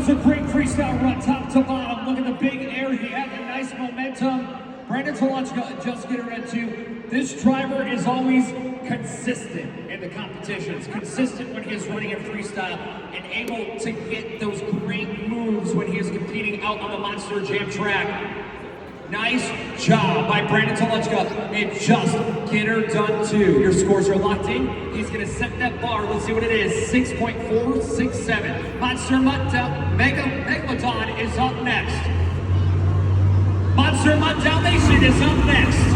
was a great freestyle run, top to bottom. Look at the big air he had, a nice momentum. Brandon Tolochka just getting into. This driver is always consistent in the competitions, consistent when he is running in freestyle, and able to get those great moves when he is competing out on the Monster Jam track. Nice job by Brandon Tolochka and Just Get Her Done 2. Your scores are locked in. He's going to set that bar. Let's see what it is. 6.467. Monster Megalodon is up next. Monster Mutt Dalmatian is up next.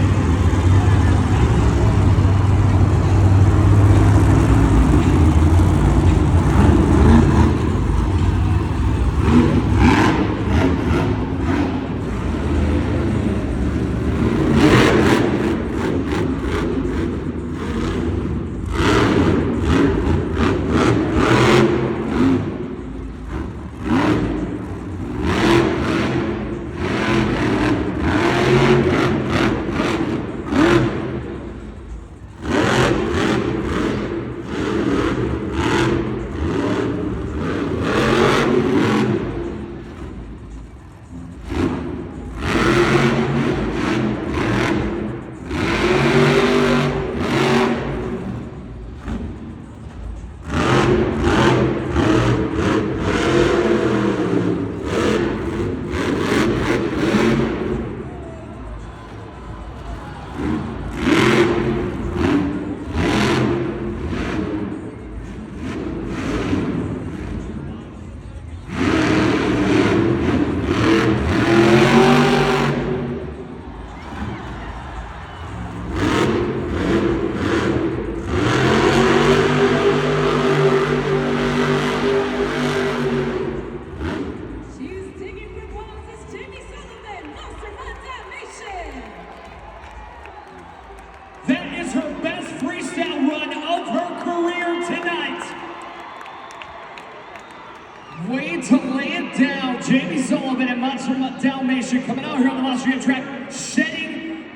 Way to lay it down. Jamie Sullivan and Monster Mutt Dalmatian coming out here on the Monster Jam track, shedding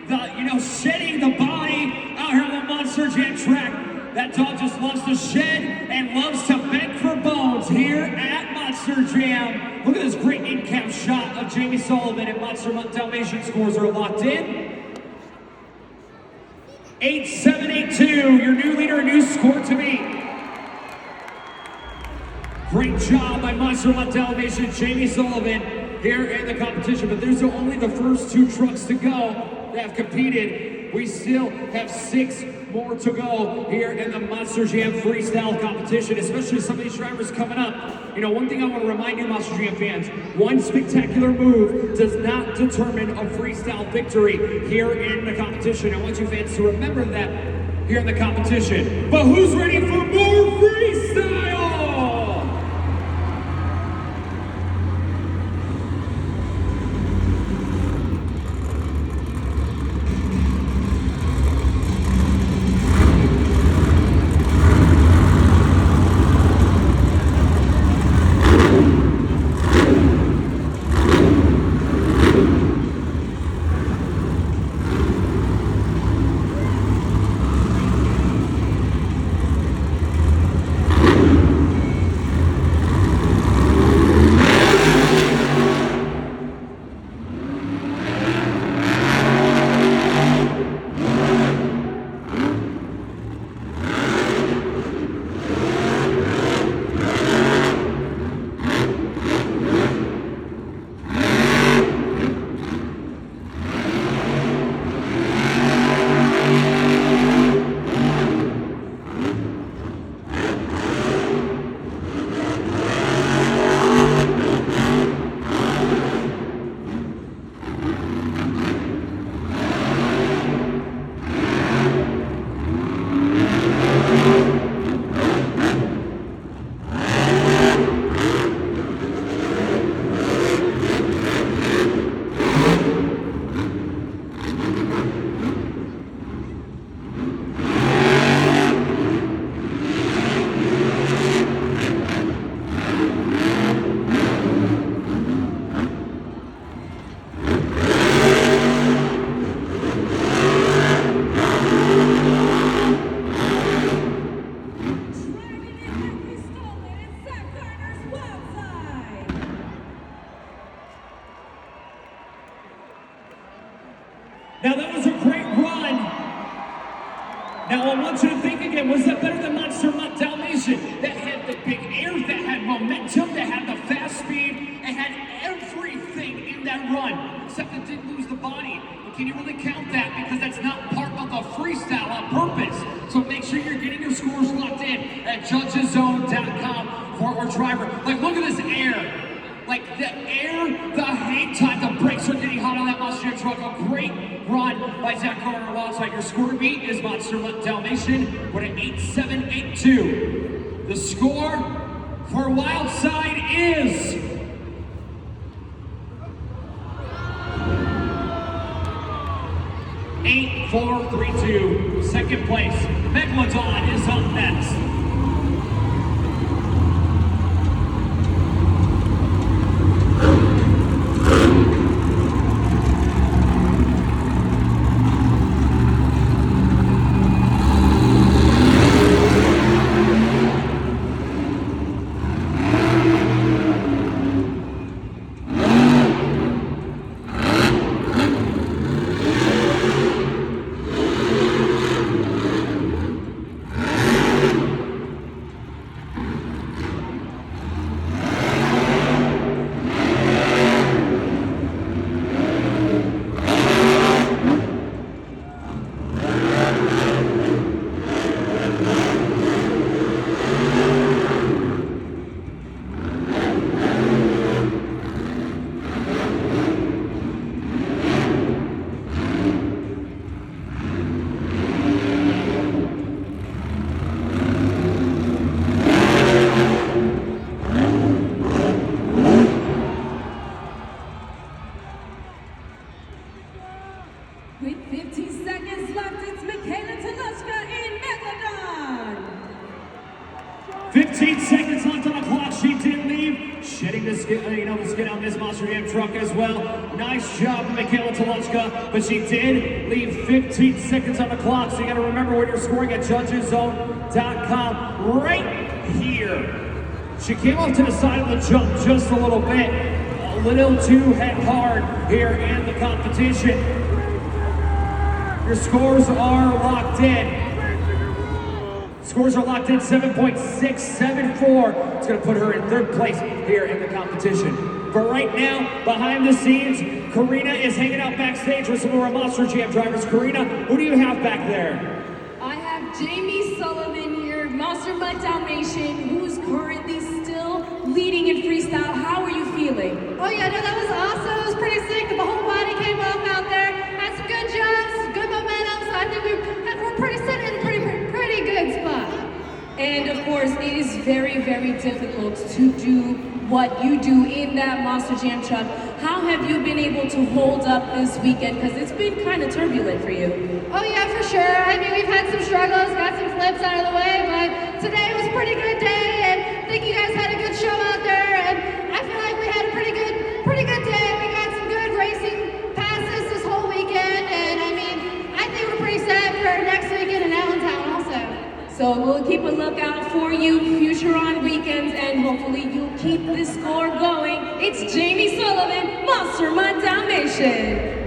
the body out here on the Monster Jam track. That dog just loves to shed and loves to beg for bones here at Monster Jam. Look at this great in-cam shot of Jamie Sullivan and Monster Mutt Dalmatian. Scores are locked in. 8-7-8-2, your new leader, a new score to beat. Great job by Monster Mutt Dalmatian, Jamie Sullivan here in the competition, but there's only the first 2 trucks to go that have competed. We still have 6 more to go here in the Monster Jam freestyle competition, especially some of these drivers coming up. You know, one thing I want to remind you, Monster Jam fans, one spectacular move does not determine a freestyle victory here in the competition. I want you fans to remember that here in the competition. But who's ready for more freestyle? Now that was a great run. Now I want you to think again, was that better than Monster Mutt Dalmatian? That had the big air, that had momentum, that had the fast speed, it had everything in that run, except it didn't lose the body. But can you really count that? Because that's not part of the freestyle on purpose. So make sure you're getting your scores locked in at judgeszone.com for our driver. Like, look at this air. Like the air, the hang time, the brakes are getting hot on that Monster Jam truck. A great run by Zach Carter alongside. Your score beat is Monster Mutt Dalmatian with an 8.782. The score for Wildside is 8.432. Second place, Megalodon is up next. With 15 seconds left, it's Michaela Taloshka in Megalodon. 15 seconds left on the clock. She did leave, shedding the skin, the skin on this Monster Jam truck as well. Nice job, Michaela Taloshka, but she did leave 15 seconds on the clock. So you got to remember when you're scoring at judgeszone.com right here. She came off to the side of the jump just a little bit, a little too head hard here in the competition. Your scores are locked in. Scores are locked in 7.674. It's going to put her in third place here in the competition. But right now, behind the scenes, Karina is hanging out backstage with some of our Monster Jam drivers. Karina, who do you have back there? I have Jamie Sullivan here, Monster Mutt Dalmatian, who's currently still leading in freestyle. How are you feeling? Oh yeah, no, that was awesome. It was pretty sick. The whole body came off out there. Had some good jumps, good momentum. So I think we're pretty sitting in a pretty good spot. And of course, it is very, very difficult to do what you do in that Monster Jam truck. How have you been able to hold up this weekend? Because it's been kind of turbulent for you. Oh yeah, for sure. I mean, we've had some struggles, got some flips out of the way, but today was a pretty good day, and I think you guys had a good show out there, and I feel like we had a pretty good day. We got some good racing passes this whole weekend, and I mean, I think we're pretty set for next weekend in Allentown also. So we'll keep a lookout for you future on weekends, and hopefully you'll keep this score going. It's Jamie Sullivan, Monster Mutt Dalmatian.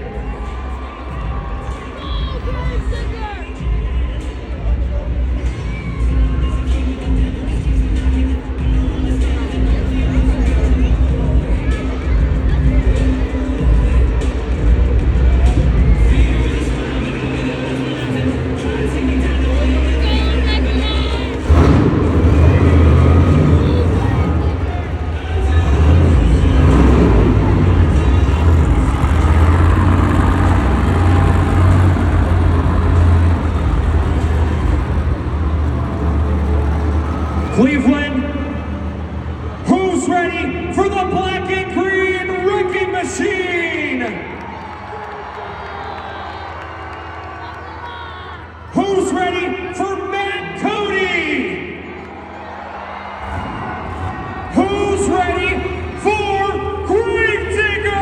Cleveland, who's ready for the black and green wrecking machine? Who's ready for Matt Cody? Who's ready for Gravedigger?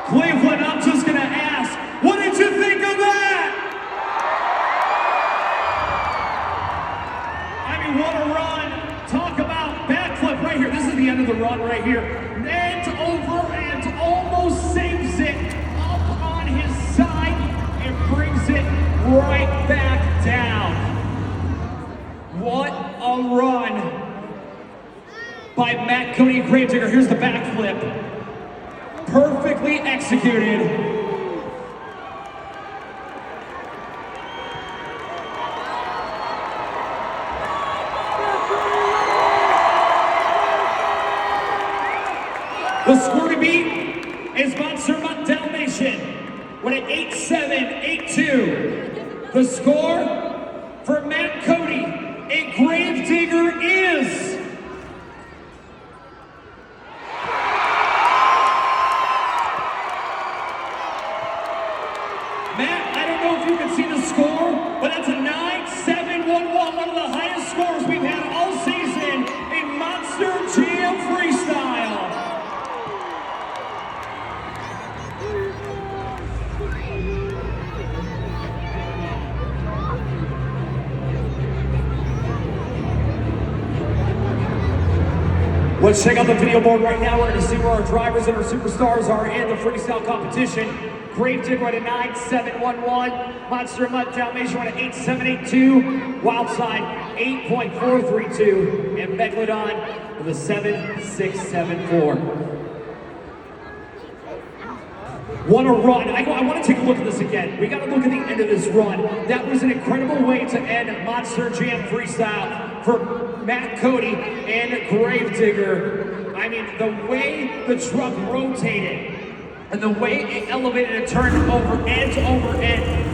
Cleveland, I'm just gonna ask, what did you think of that? I mean, what a run. Talk about backflip right here. This is the end of the run right here. And over and almost saves it up on his side and brings it right back down. What a run by Matt Cody and Gravedigger. Here's the backflip. Perfectly executed. The score to beat is Monster Mutt Dalmatian with an 8-7, 8-2. The score for Matt Cody and Gravedigger is... Matt, I don't know if you can see the score, but that's a 9-7-1-1, one of the highest scores we've had all season in Monster Jam Freestyle. Let's check out the video board right now. We're going to see where our drivers and our superstars are in the freestyle competition. Gravedigger at a 9-7-1-1. Monster Mutt Dalmatian at an 8-7-8-2. Wildside 8.432. And Megalodon with a 7-6-7-4. What a run. I want to take a look at this again. We got to look at the end of this run. That was an incredible way to end Monster Jam Freestyle for Matt Cody and Gravedigger. I mean, the way the truck rotated and the way it elevated and turned over end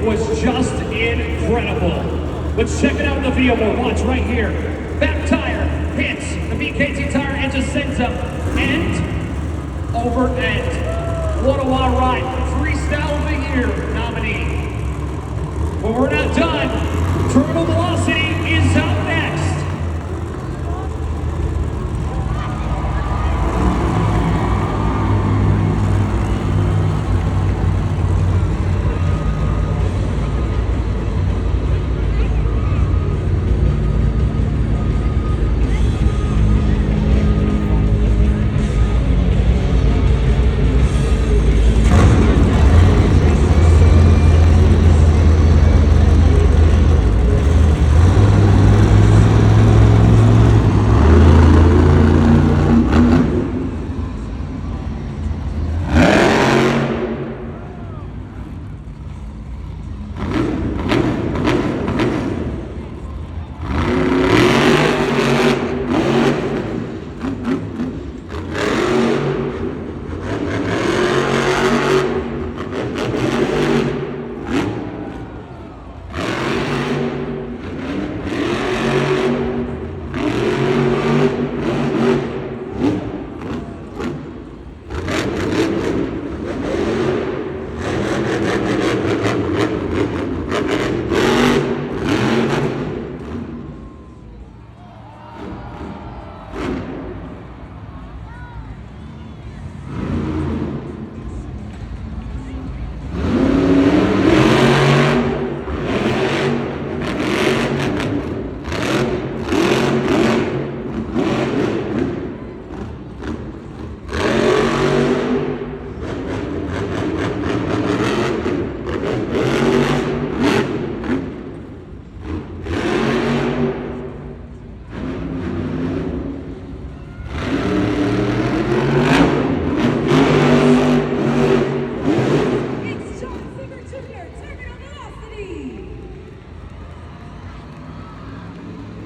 was just incredible. Let's check it out in the video board. Watch right here. Back tire hits the BKT tire and just sends them end over end. What a wild ride. Freestyle of the Year nominee. But we're not done. Terminal Velocity is up next.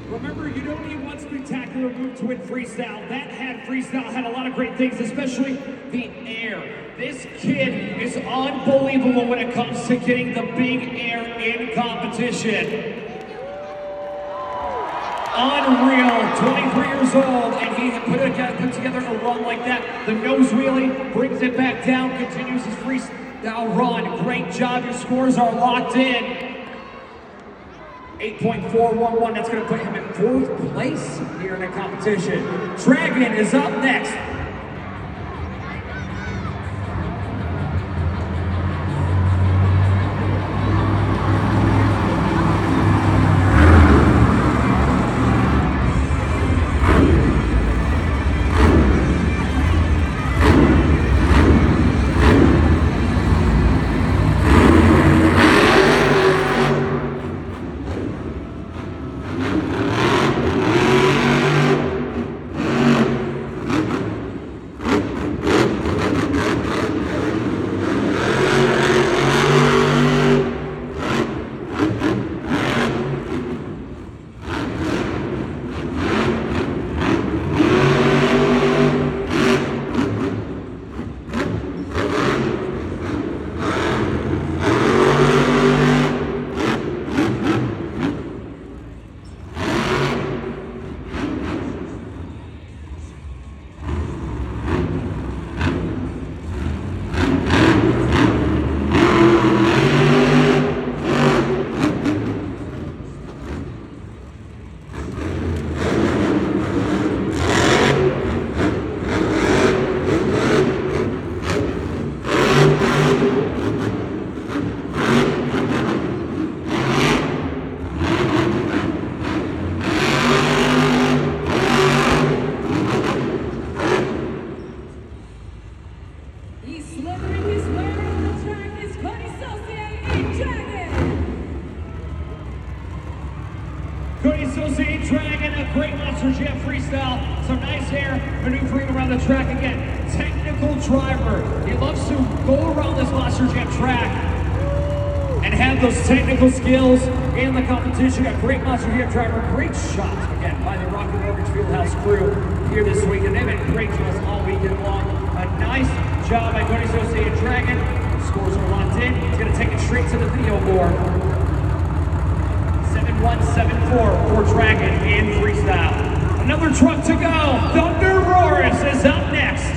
Remember, you don't need one spectacular move to win freestyle. Freestyle had a lot of great things, especially the air. This kid is unbelievable when it comes to getting the big air in competition. Unreal, 23 years old, and he put together a run like that. The nose wheelie brings it back down, continues his freestyle run. Great job, your scores are locked in. 8.411, that's going to put him in 4th place here in the competition. Dragon is up next. He's slithering his way around the track. It's Cody Saucier in Dragon. Cody Saucier Dragon, a great Monster Jam freestyle. Some nice hair maneuvering around the track again. Technical driver. He loves to go around this Monster Jam track and have those technical skills in the competition. A great Monster Jam driver. Great shot again by the Rocket Mortgage Fieldhouse crew here this week. And they've been great to us all weekend long. A nice job by Cody Saucier Dragon. Scores are locked in. He's going to take it straight to the video board. 7174 for Dragon in freestyle. Another truck to go. Thunder Roars is up next.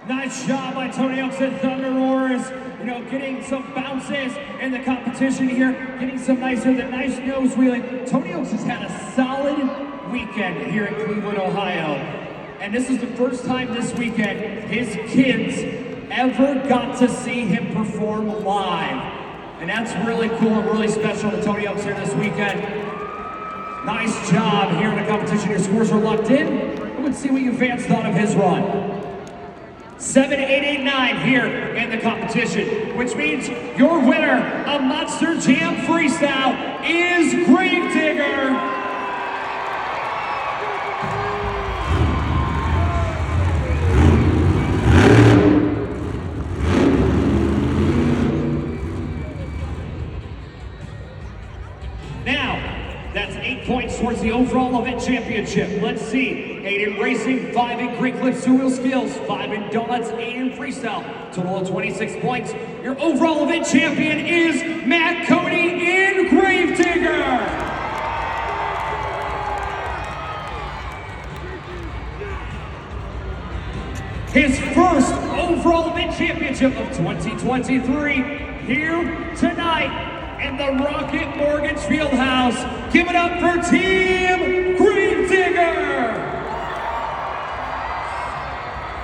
Nice job by Tony Oaks and Thunder Roars. You know, getting some bounces in the competition here, getting some nice nose wheeling. Tony Oaks has had a solid weekend here in Cleveland, Ohio. And this is the first time this weekend his kids ever got to see him perform live. And that's really cool and really special to Tony Oaks here this weekend. Nice job here in the competition. Your scores are locked in. Let's see what you fans thought of his run. 7, 8, 8, 9 here in the competition, which means your winner of Monster Jam Freestyle is Gravedigger. That's 8 points towards the overall event championship. Let's see. 8 in racing, 5 in Great Clips two-wheel skills, 5 in donuts, 8 in freestyle. Total of 26 points. Your overall event champion is Matt Cody in Gravedigger. His first overall event championship of 2023 here tonight in the Rocket Mortgage Fieldhouse. Give it up for Team Gravedigger!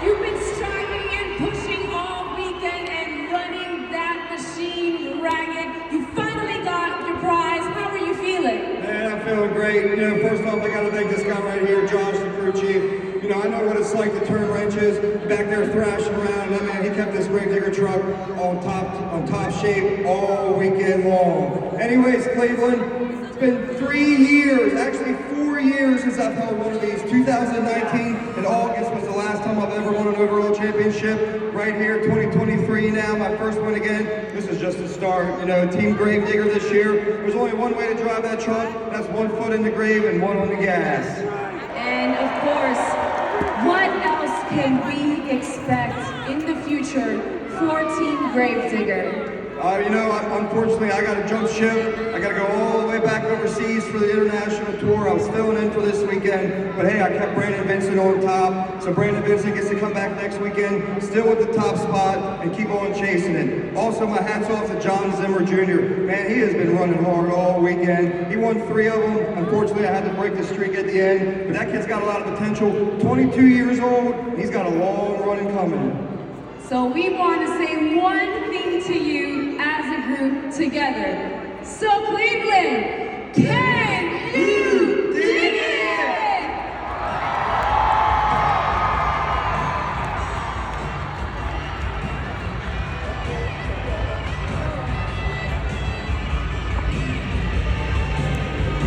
You've been striving and pushing all weekend and running that machine ragged. You finally got your prize. How are you feeling? Man, I'm feeling great. You know, first off, I gotta thank this guy right here, Josh, the crew chief. You know, I know what it's like to turn wrenches, back there thrashing around. That man, he kept this Gravedigger truck on top shape all weekend long. Anyways, Cleveland, it's been 3 years, actually 4 years since I've held one of these. 2019 in August was the last time I've ever won an overall championship. Right here, 2023 now, my first one again. This is just a start. You know, Team Gravedigger this year. There's only one way to drive that truck. That's 1 foot in the grave and 1 on the gas. And of course, what else can we expect in the future for Team Gravedigger? Unfortunately, I got to jump ship. I got to go all the way back overseas for the international tour. I was filling in for this weekend, but hey, I kept Brandon Vincent on top. So Brandon Vincent gets to come back next weekend, still with the top spot, and keep on chasing it. Also, my hat's off to John Zimmer Jr. Man, he has been running hard all weekend. He won 3 of them. Unfortunately, I had to break the streak at the end, but that kid's got a lot of potential. 22 years old, and he's got a long run coming. So we want to say one thing to you as a group together. So Cleveland,